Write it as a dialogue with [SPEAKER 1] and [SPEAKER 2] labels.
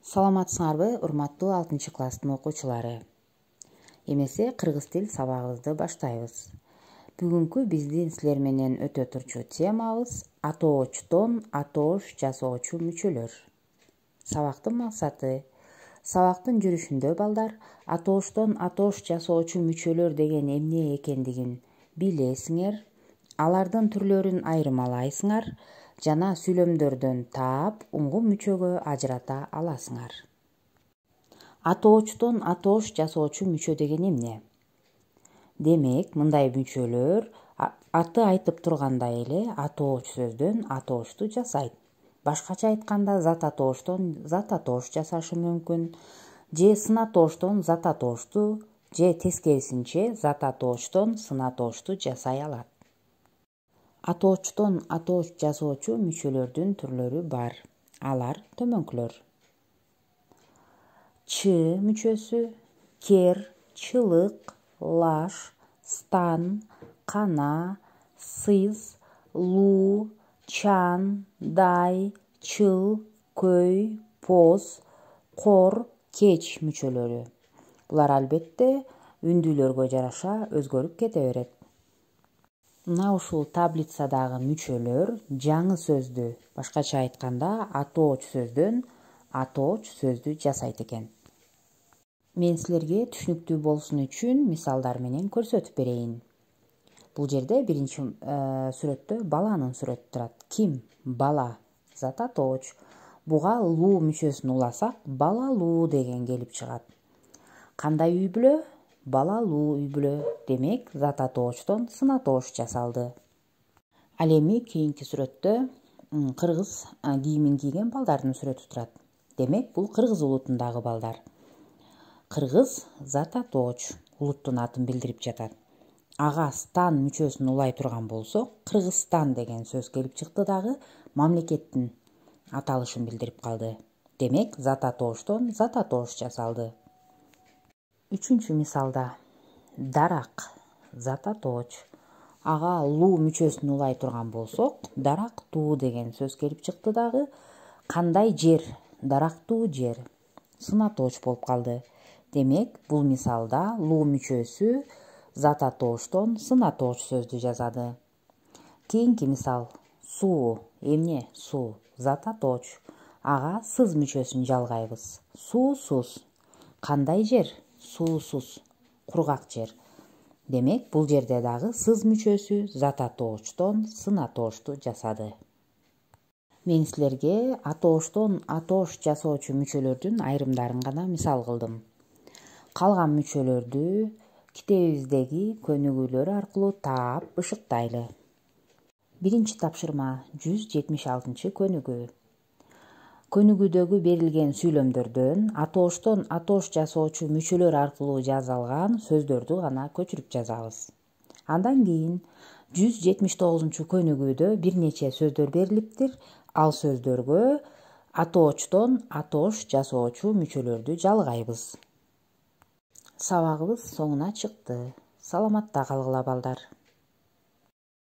[SPEAKER 1] Саламатсыңарбы, урматтуу 6-класстын окуучулары? Эмесе кыргыз тил сабагыбызды баштайбыз. Бүгүнкү биздин силер менен өтө турчу темабыз атоочтон атооч жасоочу мүчөлөр. Сабактын максаты: сабактын жүрүшүндө балдар атооштон атооч жасоочу мүчөлөр деген эмне экендигин билесиңер, алардын түрлөрүн айырмалайсыңар жана сүйлөмдөрдөн таап, уңгун мүчөгө ажырата аласыңар. Атоочтон атооч жасоочу мүчө деген эмне? Демек, мындай мүчөлөр аты айтып тургандай эле атооч сөздөн атоочту жасайт. Башкача айтканда, зат атооштон зат атооч жасашы мүмкүн, же сын атооштон зат атоочту, же тескерисинче зат атоочтон сын атоочту жасай алат. Атоочтон атооч жасоочу мүчөлөрдүн түрлөрү бар. Алар төмөнкүлөр. Ч мүчөсү: кер, чылык, лаш, стан, кана, сыз, луу, чан, дай, чыл, көй, поз, кор, кеч мүчөлөрү. Булар албетте үндүүлөргө жараша өзгөрүп кете берет. Мына ушул таблицадагы мүчөлөр жаңы сөздү, башкача айтканда атооч сөздөн атооч сөздү жасайт экен. Мен силерге түшүнүктүү болсун үчүн мисалдар менен көрсөтүп берейин. Бул жерде биринчи сүрөттө баланын сүрөтү турат. Ким? Бала. Зат атооч. Буга луу мүчөсүн уласак, балалуу деген келип чыгат. Кандай үй бүлө? Балалуу үй бүлө. Демек, зат атоочтон сын атооч жасалды. Ал эми кийинки сүрөттө кыргыз кийимин кийген балдардын сүрөтү турат. Демек, бул кыргыз улутундагы балдар. Кыргыз зат атооч, улуттун атын билдирип жатат. Ага стан мүчөсүн улай турган болсок, Кыргызстан деген сөз келип чыкты дагы мамлекеттин аталышын билдирип калды. Демек, зат атооштон зат атооч жасалды. Үчүнчү мисалда дарак зат атооч. Ага луу мүчөсүн улай турган болсок, дарактуу деген сөз келип чыкты дагы кандай жер? Дарактуу жер. Сын атооч болуп калды. Демек, бул мисалда луу мүчөсү зат атооштон сын атооч сөздү жазады. Кийинки мисал суу. Эмне суу? Зат атооч. Ага сыз мүчөсүн жалгайбыз. Суусуз. Кандай жер? Суусуз. Кургак жер. Демек, бул жерде дагы сыз мүчөсү зат атоочтон сын атоочту жасады. Мен силерге атооштон атооч жасоочу мүчөлөрдүн айрымдарын гана мисал кылдым. Калган мүчөлөрдү китебибиздеги көнүгүүлөр аркылуу таап, ышыктайлы. Биринчи тапшырма 176 көнүгүү. Көнүгүүдөгү берилген сүйлөмдөрдөн атооштон атооч жасоочу мүчөлөр аркылуу жазалган сөздөрдү гана көчүрүп жазабыз. Андан кийин 179 көнүгүүдө бир нече сөздөр берилиптир. Ал сөздөргө атоочтон атооч жасоочу мүчөлөрдү жалгайбыз. Сабагыбыз соңуна чыкты. Саламатта калгыла балдар.